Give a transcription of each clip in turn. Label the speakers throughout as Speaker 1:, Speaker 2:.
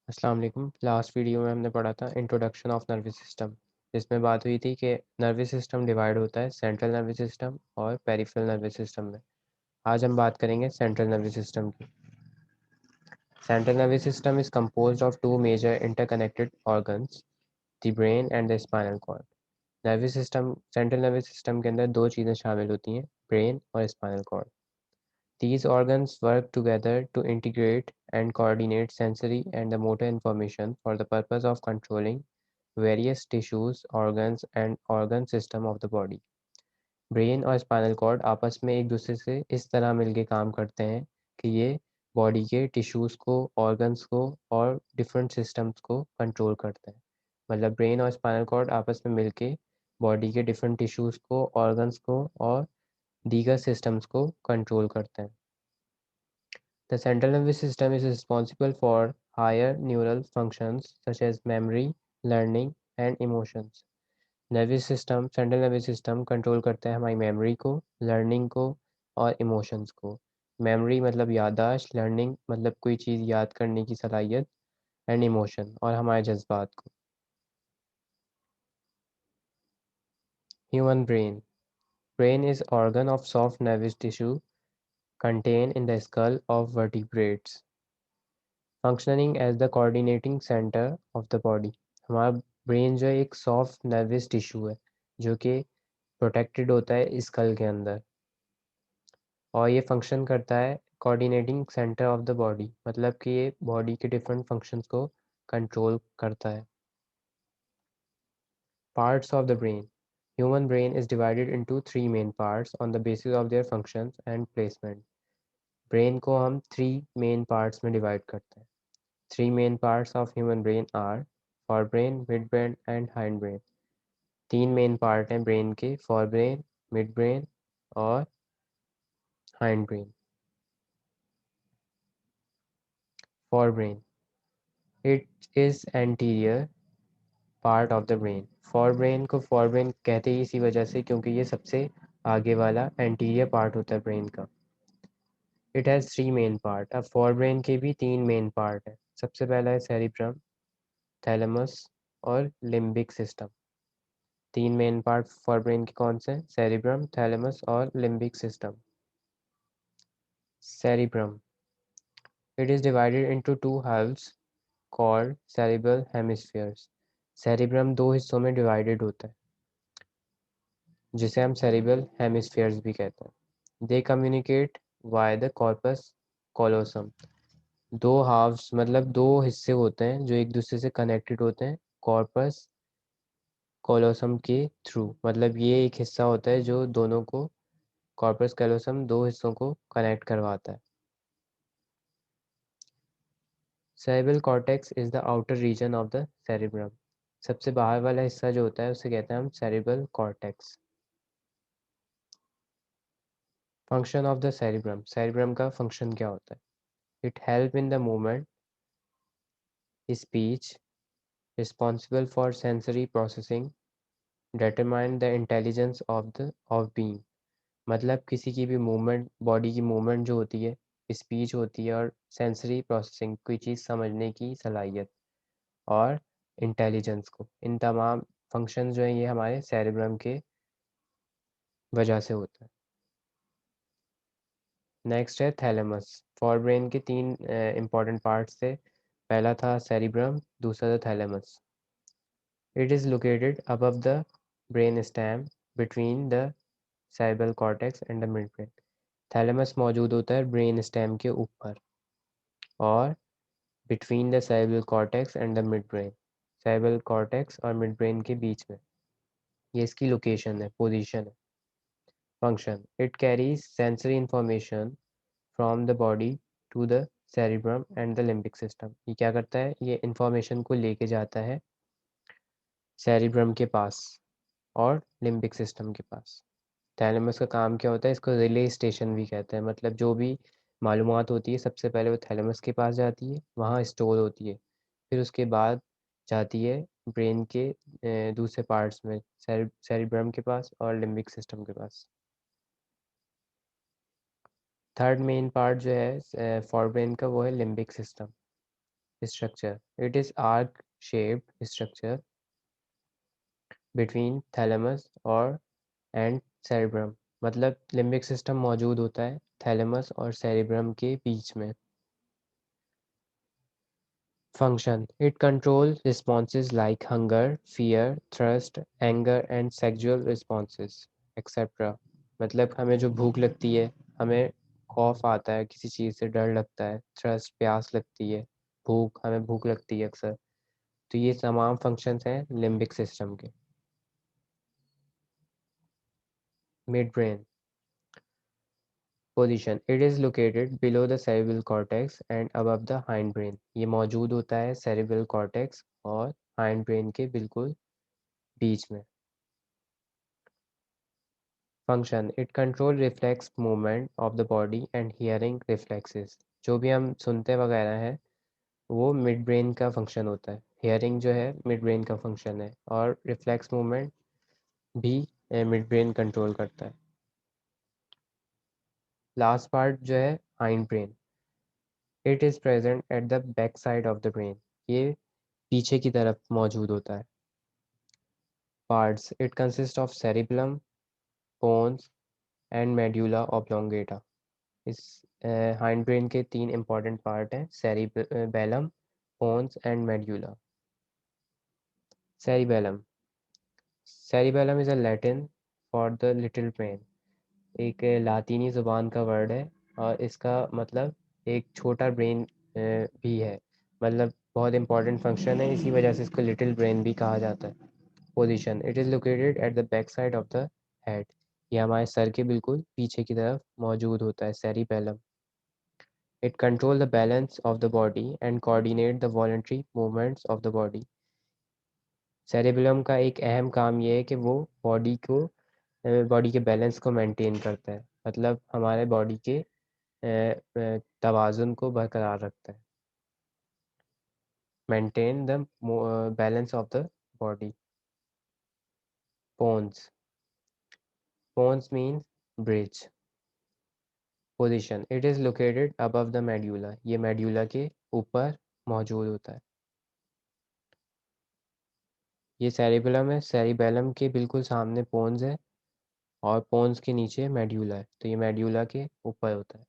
Speaker 1: अस्सलाम वालेकुम। Last video में हमने पढ़ा था इंट्रोडक्शन ऑफ नर्वस सिस्टम, जिसमें बात हुई थी कि नर्वस सिस्टम डिवाइड होता है सेंट्रल नर्वस सिस्टम और पेरिफेरल नर्वस सिस्टम में। आज हम बात करेंगे सेंट्रल नर्वस सिस्टम की। Central nervous system is composed of two major interconnected organs, the brain and the spinal cord. Nervous system central nervous system के अंदर दो चीज़ें शामिल होती हैं, ब्रेन और spinal cord. These organs work together to integrate and coordinate sensory and the motor information for the purpose of controlling various tissues, organs, and organ system of the body. Brain और spinal cord आपस में एक दूसरे से इस तरह मिलके काम करते हैं कि ये बॉडी के टिश्यूज़ को, ऑर्गन्स को और डिफरेंट सिस्टम्स को कंट्रोल करते हैं। मतलब ब्रेन और स्पाइनल कॉर्ड आपस में मिलके बॉडी के डिफरेंट टिश्यूज़ को, ऑर्गन्स को और दीगर सिस्टम्स को कंट्रोल करते हैं। The central nervous system is responsible for higher neural functions such as memory, learning, and emotions. Nervous system central nervous system control करता है हमारी मेमोरी को, लर्निंग को और इमोशंस को। मेमोरी मतलब याददाश्त, लर्निंग मतलब कोई चीज़ याद करने की सलाहियत, एंड इमोशन और हमारे जज्बात को। Human brain brain is organ of soft nervous tissue contained in the skull of vertebrates, functioning as the coordinating centre of the body. हमारा ब्रेन जो है एक सॉफ्ट नर्वस टिश्यू है जो कि प्रोटेक्टेड होता है स्कल के अंदर, और ये फंक्शन करता है coordinating centre of the body, मतलब कि ये बॉडी के डिफरेंट फंक्शंस को कंट्रोल करता है। Parts of the brain human brain is divided into three main parts on the basis of their functions and placement. Brain को हम थ्री मेन पार्ट्स में डिवाइड करते हैं। Three main parts of human brain are forebrain, midbrain and hindbrain। तीन main part हैं brain के, forebrain, midbrain और hindbrain। Forebrain, it is anterior part of the brain। forebrain को forebrain कहते ही इसी वजह से क्योंकि ये सबसे आगे वाला anterior part होता है ब्रेन का। It has three main part। अब forebrain के भी तीन मेन पार्ट है। सबसे पहला है cerebrum, thalamus और limbic system। तीन मेन पार्ट फॉर ब्रेन के कौन से? सेरिब्रम, थैलेमस और limbic system. Cerebrum, it is divided into two halves called cerebral hemispheres. Cerebrum दो हिस्सों में डिवाइडेड होता है जिसे हम सेरिब्रल हेमिस्फीयर्स भी कहते हैं। दे communicate why the corpus callosum. दो हाफ्स मतलब दो हिस्से होते हैं जो एक दूसरे से कनेक्टेड होते हैं कॉर्पस कॉलोसम के थ्रू। मतलब ये एक हिस्सा होता है जो दोनों को, कॉर्पस कैलोसम दो हिस्सों को कनेक्ट करवाता है। Cerebral cortex is the outer region of the cerebrum. सबसे बाहर वाला हिस्सा जो होता है उसे कहते हैं हम cerebral cortex. Function of the cerebrum, cerebrum का फंक्शन क्या होता है? It help in the movement, speech, responsible for sensory processing, determine the intelligence of being. मतलब किसी की भी मूवमेंट, बॉडी की मूवमेंट जो होती है, स्पीच होती है और सेंसरी प्रोसेसिंग, कोई चीज़ समझने की सलाहियत और इंटेलिजेंस को, इन तमाम फंक्शन जो हैं ये हमारे सेरेब्रम के वजह से होता है। नेक्स्ट है थैलेमस। फॉर ब्रेन के तीन इंपॉर्टेंट पार्ट्स थे। पहला था सेरेब्रम, दूसरा था thalamus. It is located above the brain stem between the cerebral cortex and the mid brain. Thalamus मौजूद होता है ब्रेन स्टेम के ऊपर और between the cerebral cortex and the mid brain, cerebral cortex और मिड ब्रेन के बीच में। ये इसकी लोकेशन है, पोजीशन है। Function, it carries sensory information from the body to the cerebrum and the limbic system. ये क्या करता है? ये इंफॉर्मेशन को लेके जाता है सेरिब्रम के पास और लिम्बिक सिस्टम के पास। थैलेमस का काम क्या होता है? इसको रिले स्टेशन भी कहते हैं। मतलब जो भी मालूमात होती है सबसे पहले वो थैलेमस के पास जाती है, वहाँ स्टोर होती है, फिर उसके बाद जाती है ब्रेन के दूसरे पार्ट्स में, सेरिब्रम के पास और लिम्बिक सिस्टम के पास। थर्ड मेन पार्ट जो है फॉर ब्रेन का वो है limbic system. structure. It is arc-shaped structure between thalamus और and cerebrum. मतलब लिम्बिक सिस्टम मौजूद होता है थैलेमस और सेरिब्रम के बीच में. Function. It controls responses like hunger, fear, thirst, anger and sexual responses, etc. मतलब हमें जो भूख लगती है, हमें खौफ आता है, किसी चीज़ से डर लगता है, थ्रस्ट प्यास लगती है, हमें भूख लगती है अक्सर. तो ये तमाम फंक्शंस हैं लिम्बिक सिस्टम के. Mid brain position. It is located below the cerebral cortex and above the hind brain. ये मौजूद होता है सेरिब्रल कॉर्टेक्स और हाइंड ब्रेन के बिल्कुल बीच में. Function. It control reflex movement of the body and hearing reflexes. जो भी हम सुनते वगैरह हैं वो मिड ब्रेन का फंक्शन होता है. हियरिंग जो है मिड ब्रेन का फंक्शन है और रिफ्लेक्स मूवमेंट भी मिड ब्रेन कंट्रोल करता है. लास्ट पार्ट जो है hind brain. It is present at the back side of the brain. ये पीछे की तरफ मौजूद होता है. Parts. It consist of cerebellum, pons and medulla oblongata. इस हाइंड ब्रेन के 3 इंपॉर्टेंट पार्ट हैं cerebellum, pons and medulla. Cerebellum. Cerebellum is a Latin for the little brain. एक लातीनी ज़ुबान का वर्ड है और इसका मतलब एक छोटा ब्रेन भी है. मतलब बहुत इंपॉर्टेंट फंक्शन है, इसी वजह से इसको लिटिल ब्रेन भी कहा जाता है. Position. It is located at the back side of the head. ये हमारे सर के बिल्कुल पीछे की तरफ मौजूद होता है cerebellum. It control the balance of the body and coordinate the voluntary movements of the body. Cerebellum का एक अहम काम ये है कि वो बॉडी के बैलेंस को मेंटेन करता है. मतलब हमारे बॉडी के तवाज़ुन को बरकरार रखता है. Maintain the balance of the body. Pons. Pons means bridge. Position. It is located above the medulla. ये मेड्यूला के ऊपर मौजूद होता है. ये सेरिबेलम है. सेरिबेलम के बिल्कुल सामने पोन्स है और पोन्स के नीचे मेड्यूला है. तो ये मेड्यूला के ऊपर होता है.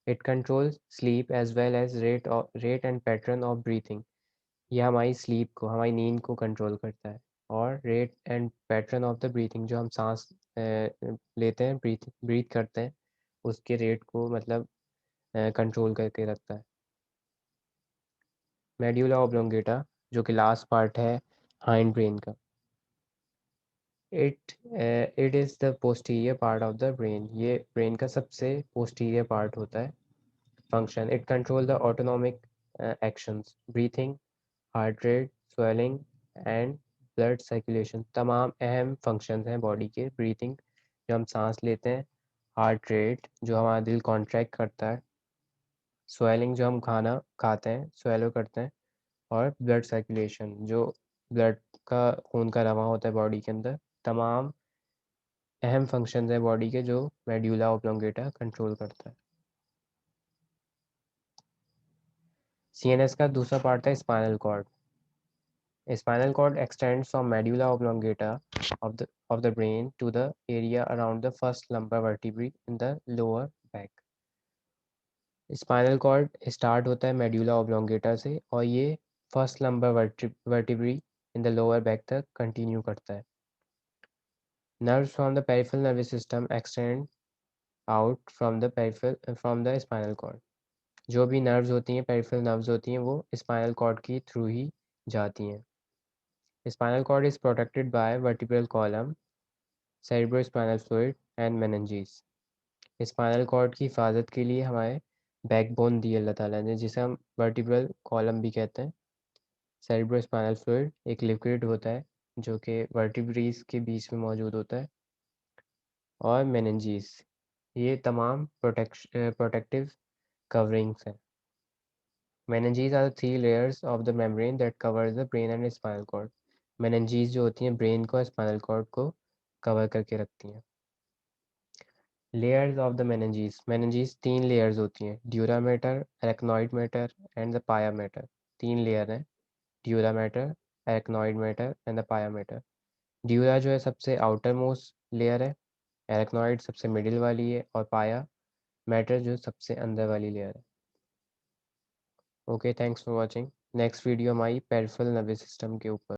Speaker 1: It controls sleep as well as rate and pattern of breathing. ये हमारी स्लीप को, हमारी नींद को कंट्रोल करता है. और rate and pattern of the breathing, जो हम सांस लेते हैं, ब्रीथ करते हैं, उसके रेट को मतलब कंट्रोल करके रखता है. मेड्यूला ऑब्लोंगेटा जो कि लास्ट पार्ट है हाइंड ब्रेन का. It is the posterior part of the brain. ये ब्रेन का सबसे पोस्टीरियर पार्ट होता है. Function. It control the autonomic actions, breathing, heart rate, swelling and blood circulation. तमाम अहम फंक्शंस हैं बॉडी के. ब्रीथिंग जो हम सांस लेते हैं, हार्ट रेट जो हमारा दिल कॉन्ट्रैक्ट करता है, स्वेलिंग जो हम खाना खाते हैं स्वेलो करते हैं, और ब्लड सर्कुलेशन जो ब्लड का खून का रवां होता है बॉडी के अंदर. तमाम अहम फंक्शंस है बॉडी के जो मेड्यूला ऑब्लोंगेटा कंट्रोल करता है. सीएनएस का दूसरा पार्ट था spinal cord. Spinal cord extends from medulla oblongata of the brain to the area around the first lumbar vertebrae in the lower back. Spinal cord start होता है medulla oblongata से और ये first lumbar vertebrae in the lower back तक continue करता है. Nerves from the peripheral nervous system extend out from the spinal cord. जो भी नर्व्स होती हैं, पेरिफेरल नर्व्स होती हैं, वो स्पाइनल कॉर्ड के थ्रू ही जाती हैं. Spinal cord is protected by vertebral column, cerebrospinal fluid and meninges. Spinal cord की हिफाजत के लिए हमारे बैकबोन दी अल्लाह ताला ने, जिसे हम वर्टिब्रल कॉलम भी कहते हैं. सेरेब्रोस्पाइनल फ्लूइड एक लिक्विड होता है जो कि वर्टिब्रीज के बीच में मौजूद होता है. और मेनिंजेस, ये तमाम प्रोटेक्टिव coverings हैं. Meninges are the 3 layers of the membrane that covers the brain and spinal cord. Meninges जो होती हैं ब्रेन को, स्पाइनल कॉर्ड को कवर करके रखती हैं. Layers of the meninges. Meninges 3 layers होती हैं: dura mater, arachnoid matter and the पाया मैटर. तीन लेयर हैं, dura mater, arachnoid matter and the पाया मैटर। ड्यूरा जो है सबसे आउटर मोस्ट लेयर है, एरेक्नॉइड सबसे मिडिल वाली है, और पाया मैटर जो सबसे अंदर वाली लेयर है। Okay, thanks for watching. Next video हमारी पेरिफेरल नर्वस सिस्टम के ऊपर।